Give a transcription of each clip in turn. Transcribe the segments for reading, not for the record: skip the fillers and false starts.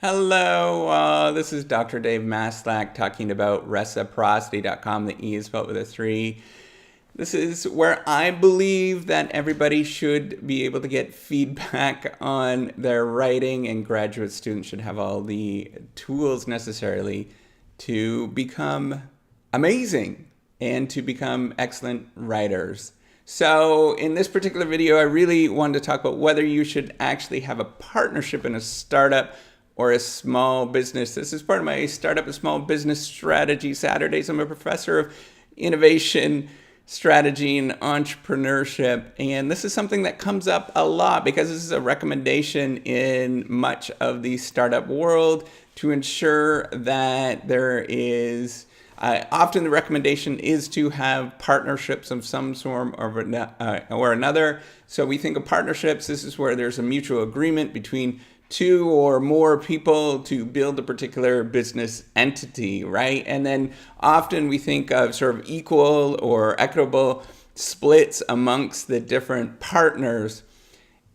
Hello, this is Dr. Dave Maslak talking about reciprocity.com. The E is spelled with a 3. This is where I believe that everybody should be able to get feedback on their writing, and graduate students should have all the tools necessarily to become amazing and to become excellent writers. So in this particular video, I really wanted to talk about whether you should actually have a partnership in a startup or a small business. This is part of my Startup and Small Business Strategy Saturdays. I'm a professor of innovation, strategy, and entrepreneurship. And this is something that comes up a lot because this is a recommendation in much of the startup world to ensure that there is often the recommendation is to have partnerships of some sort or another. So we think of partnerships. This is where there's a mutual agreement between two or more people to build a particular business entity, right? And then often we think of sort of equal or equitable splits amongst the different partners.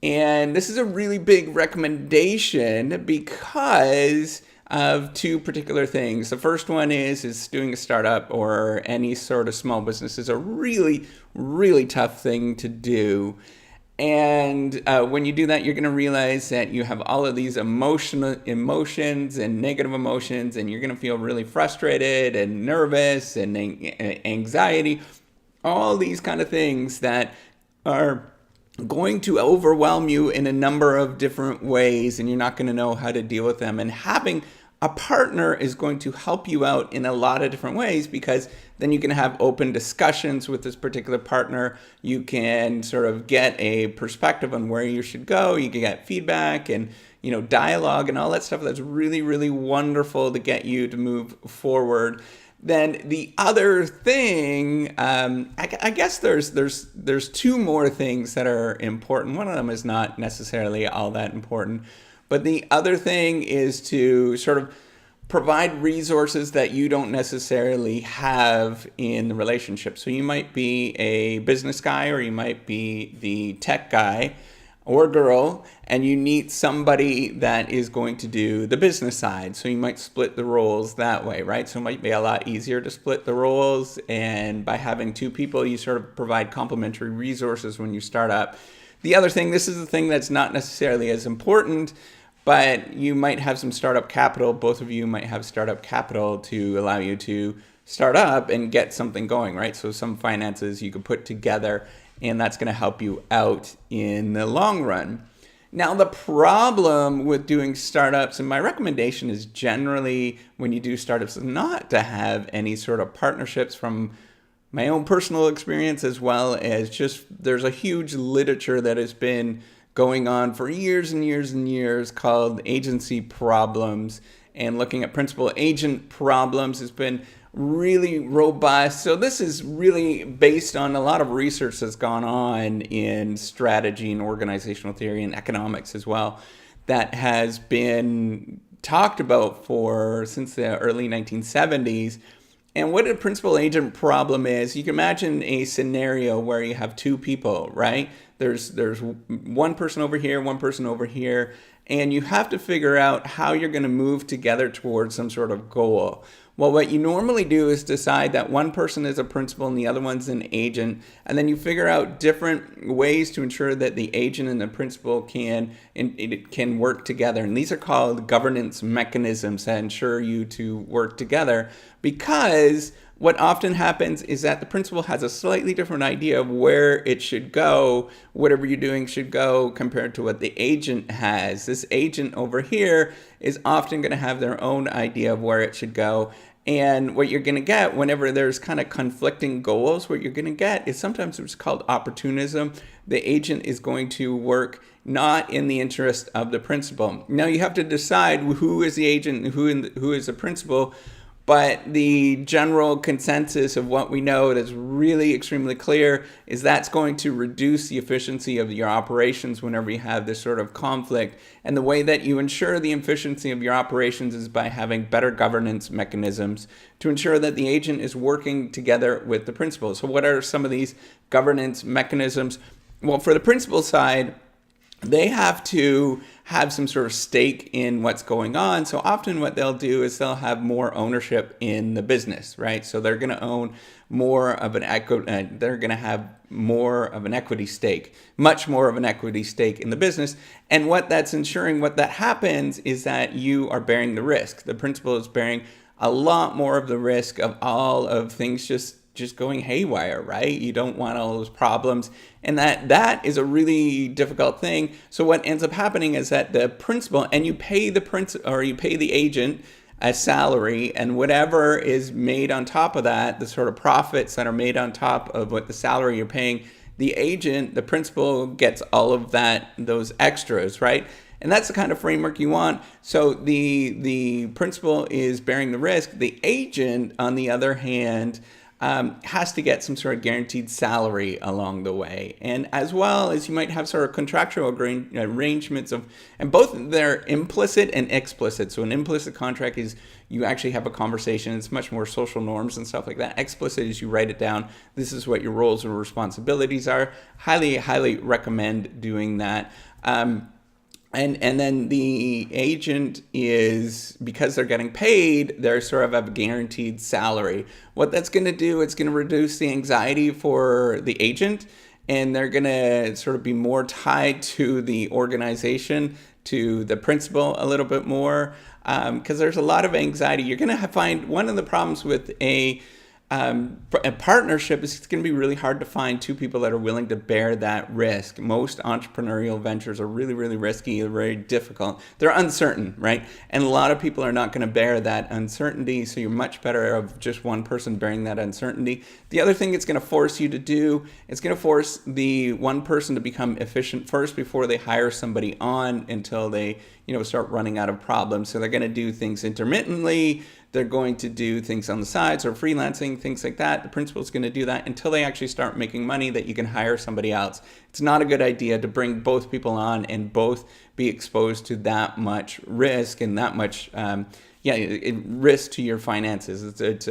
And this is a really big recommendation because of two particular things. The first one is doing a startup or any sort of small business is a really, really tough thing to do. And when you do that, you're going to realize that you have all of these emotions and negative emotions, and you're going to feel really frustrated and nervous and anxiety, all these kind of things that are going to overwhelm you in a number of different ways, and you're not going to know how to deal with them. And having a partner is going to help you out in a lot of different ways, because then you can have open discussions with this particular partner. You can sort of get a perspective on where you should go. You can get feedback and dialogue and all that stuff. That's really, really wonderful to get you to move forward. Then the other thing, I guess there's two more things that are important. One of them is not necessarily all that important, but the other thing is to sort of provide resources that you don't necessarily have in the relationship. So you might be a business guy, or you might be the tech guy or girl, and you need somebody that is going to do the business side. So you might split the roles that way, right? So it might be a lot easier to split the roles, and by having two people, you sort of provide complementary resources when you start up. The other thing, this is the thing that's not necessarily as important, but you might have some startup capital. Both of you might have startup capital to allow you to start up and get something going, right? So some finances you could put together, and that's going to help you out in the long run. Now, the problem with doing startups, and my recommendation is generally when you do startups, is not to have any sort of partnerships. From my own personal experience, as well as just there's a huge literature that has been going on for years and years and years called agency problems, and looking at principal agent problems has been really robust. So this is really based on a lot of research that's gone on in strategy and organizational theory and economics as well, that has been talked about since the early 1970s. And what a principal agent problem is, you can imagine a scenario where you have two people, right? There's one person over here, one person over here, and you have to figure out how you're going to move together towards some sort of goal. Well, what you normally do is decide that one person is a principal and the other one's an agent, and then you figure out different ways to ensure that the agent and the principal can work together. And these are called governance mechanisms that ensure you to work together, because what often happens is that the principal has a slightly different idea of where it should go, whatever you're doing should go, compared to what the agent has. This agent over here is often going to have their own idea of where it should go. And what you're going to get whenever there's kind of conflicting goals, what you're going to get is sometimes it's called opportunism. The agent is going to work not in the interest of the principal. Now you have to decide who is the agent and who is the principal. But the general consensus of what we know that's really extremely clear is that's going to reduce the efficiency of your operations whenever you have this sort of conflict. And the way that you ensure the efficiency of your operations is by having better governance mechanisms to ensure that the agent is working together with the principal. So what are some of these governance mechanisms? Well, for the principal side, they have to have some sort of stake in what's going on. So often what they'll do is they'll have more ownership in the business, right? So they're going to own more of an they're going to have more of an equity stake, much more of an equity stake in the business. And what that's ensuring, what that happens is that you are bearing the risk. The principal is bearing a lot more of the risk of all of things just going haywire, right? You don't want all those problems. And that is a really difficult thing. So what ends up happening is that the principal, and you pay the agent a salary, and whatever is made on top of that, the sort of profits that are made on top of what the salary you're paying the agent, the principal gets all of those extras, right? And that's the kind of framework you want. So the principal is bearing the risk. The agent, on the other hand, has to get some sort of guaranteed salary along the way. And as well as you might have sort of contractual arrangements and both they're implicit and explicit. So an implicit contract is you actually have a conversation. It's much more social norms and stuff like that. Explicit is you write it down. This is what your roles and responsibilities are. Highly, highly recommend doing that. And then the agent is, because they're getting paid, they're sort of a guaranteed salary. What that's going to do, it's going to reduce the anxiety for the agent, and they're going to sort of be more tied to the organization, to the principal a little bit more, because there's a lot of anxiety. You're going to find one of the problems with a partnership is it's going to be really hard to find two people that are willing to bear that risk. Most entrepreneurial ventures are really, really risky. They're very difficult. They're uncertain, right? And a lot of people are not going to bear that uncertainty. So you're much better of just one person bearing that uncertainty. The other thing it's going to force you to do, it's going to force the one person to become efficient first before they hire somebody on until they, start running out of problems. So they're going to do things intermittently. They're going to do things on the sides or freelancing, things like that. The principal is going to do that until they actually start making money that you can hire somebody else. It's not a good idea to bring both people on and both be exposed to that much risk and that much risk to your finances. It's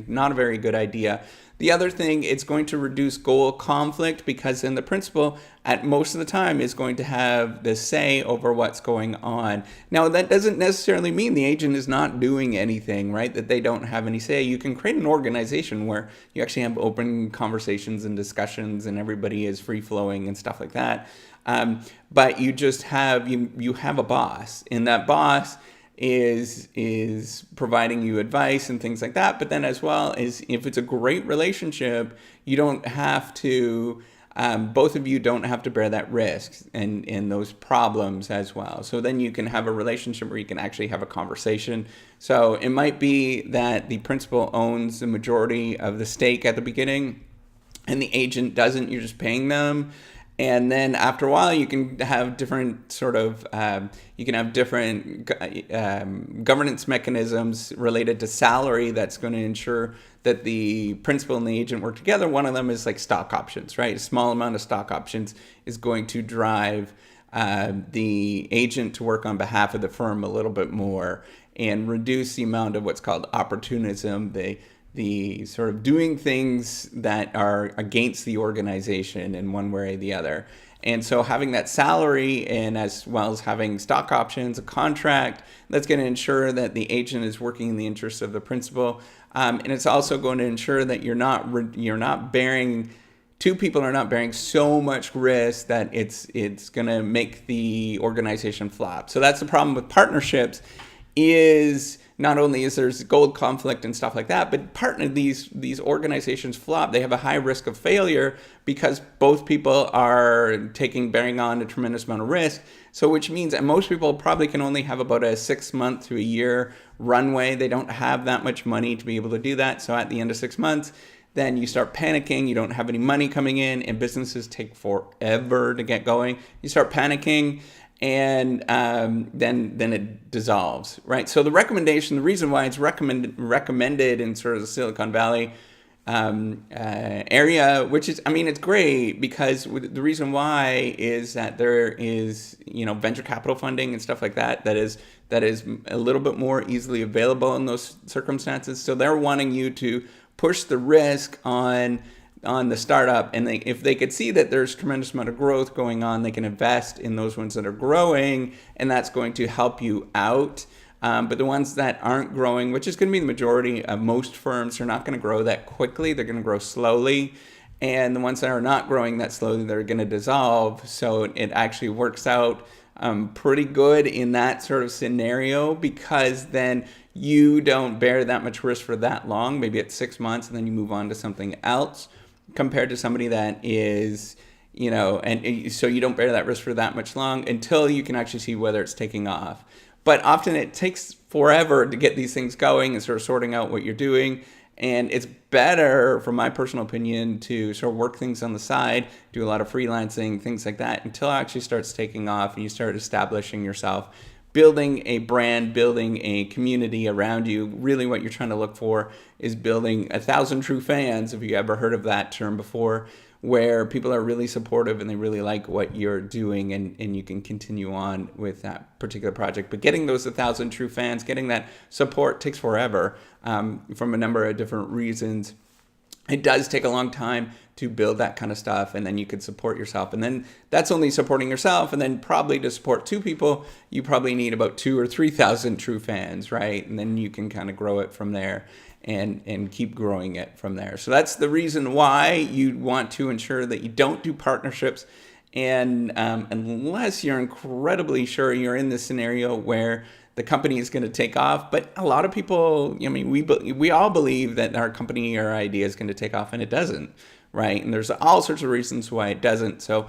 not a very good idea. The other thing, it's going to reduce goal conflict because then the principal at most of the time is going to have the say over what's going on. Now, that doesn't necessarily mean the agent is not doing anything, right? That they don't have any say. You can create an organization where you actually have open conversations and discussions and everybody is free flowing and stuff like that. But you just have, you have a boss, and that boss is providing you advice and things like that. But then as well as if it's a great relationship, you don't have to, both of you don't have to bear that risk and those problems as well. So then you can have a relationship where you can actually have a conversation. So it might be that the principal owns the majority of the stake at the beginning and the agent doesn't, you're just paying them. And then after a while, you can have different sort of, governance mechanisms related to salary that's going to ensure that the principal and the agent work together. One of them is like stock options, right? A small amount of stock options is going to drive the agent to work on behalf of the firm a little bit more and reduce the amount of what's called opportunism, the sort of doing things that are against the organization in one way or the other. And so having that salary and as well as having stock options, a contract, that's going to ensure that the agent is working in the interests of the principal. And it's also going to ensure that two people are not bearing so much risk that it's going to make the organization flop. So that's the problem with partnerships is not only is there's goal conflict and stuff like that, but these organizations flop. They have a high risk of failure because both people are bearing on a tremendous amount of risk. So which means that most people probably can only have about a 6 month to a year runway. They don't have that much money to be able to do that. So at the end of 6 months, then you start panicking. You don't have any money coming in and businesses take forever to get going. You start panicking. And then it dissolves, right? So the reason why it's recommended in sort of the Silicon Valley area, which is, it's great because the reason why is that there is, venture capital funding and stuff like that is a little bit more easily available in those circumstances. So they're wanting you to push the risk on on the startup, and if they could see that there's a tremendous amount of growth going on, they can invest in those ones that are growing, and that's going to help you out. But the ones that aren't growing, which is going to be the majority of most firms, are not going to grow that quickly. They're going to grow slowly. And the ones that are not growing that slowly, they're going to dissolve. So it actually works out pretty good in that sort of scenario, because then you don't bear that much risk for that long. Maybe it's 6 months and then you move on to something else, compared to somebody that is, and so you don't bear that risk for that much long until you can actually see whether it's taking off. But often it takes forever to get these things going and sort of sorting out what you're doing. And it's better, from my personal opinion, to sort of work things on the side, do a lot of freelancing, things like that, until it actually starts taking off and you start establishing yourself, building a brand, building a community around you. Really what you're trying to look for is building 1,000 true fans, if you ever heard of that term before, where people are really supportive and they really like what you're doing, and you can continue on with that particular project. But getting those 1,000 true fans, getting that support takes forever, from a number of different reasons. It does take a long time to build that kind of stuff, and then you could support yourself. And then that's only supporting yourself, and then probably to support 2 people, you probably need about 2,000 or 3,000 true fans, right? And then you can kind of grow it from there and keep growing it from there. So that's the reason why you want to ensure that you don't do partnerships, and unless you're incredibly sure you're in this scenario where the company is going to take off. But a lot of people, we all believe that our company or idea is going to take off, and it doesn't, right? And there's all sorts of reasons why it doesn't. So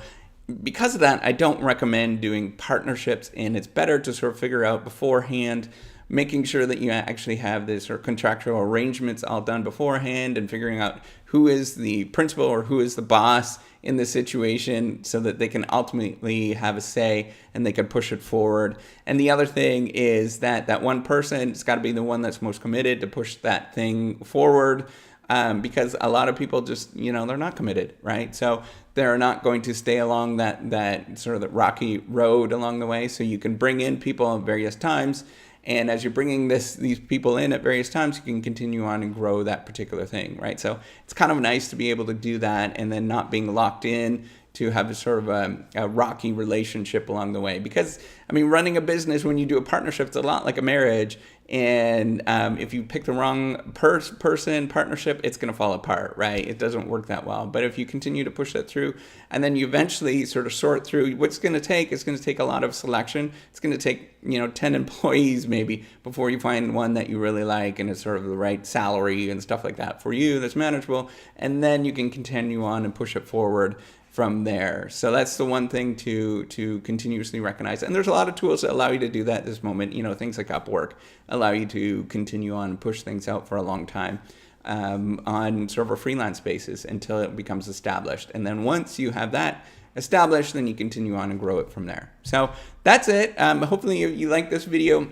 because of that, I don't recommend doing partnerships, and it's better to sort of figure out beforehand, making sure that you actually have this or contractual arrangements all done beforehand, and figuring out who is the principal or who is the boss in this situation, so that they can ultimately have a say and they can push it forward. And the other thing is that one person has got to be the one that's most committed to push that thing forward, because a lot of people just, they're not committed, right? So they're not going to stay along that sort of the rocky road along the way. So you can bring in people at various times, and as you're bringing these people in at various times, you can continue on and grow that particular thing, right? So it's kind of nice to be able to do that, and then not being locked in to have a sort of a rocky relationship along the way. Because, running a business, when you do a partnership, it's a lot like a marriage. And if you pick the wrong person, partnership, it's going to fall apart, right? It doesn't work that well. But if you continue to push that through, and then you eventually sort of sort through what's going to take, it's going to take a lot of selection. It's going to take, 10 employees maybe before you find one that you really like, and it's sort of the right salary and stuff like that for you that's manageable. And then you can continue on and push it forward from there. So that's the one thing to continuously recognize. And there's a lot of tools that allow you to do that at this moment. Things like Upwork allow you to continue on and push things out for a long time, on sort of a freelance basis until it becomes established. And then once you have that established, then you continue on and grow it from there. So that's it. Hopefully you like this video.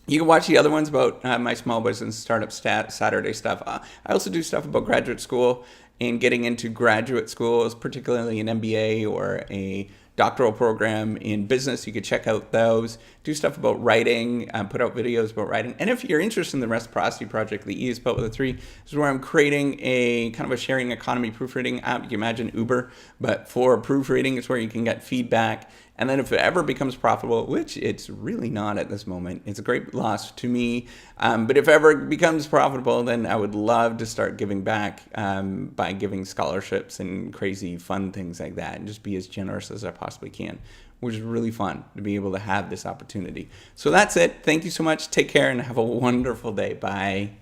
You can watch the other ones about my small business startup Saturday stuff. I also do stuff about graduate school and getting into graduate schools, particularly an MBA or a doctoral program in business. You could check out those. Do stuff about writing, put out videos about writing. And if you're interested in the Reciprocity Project, the E is spelled with a 3, this is where I'm creating a kind of a sharing economy proofreading app. You can imagine Uber, but for proofreading. It's where you can get feedback. And then if it ever becomes profitable, which it's really not at this moment, it's a great loss to me. But if ever it becomes profitable, then I would love to start giving back by giving scholarships and crazy fun things like that, and just be as generous as I possibly can, which is really fun to be able to have this opportunity. So that's it. Thank you so much. Take care and have a wonderful day. Bye.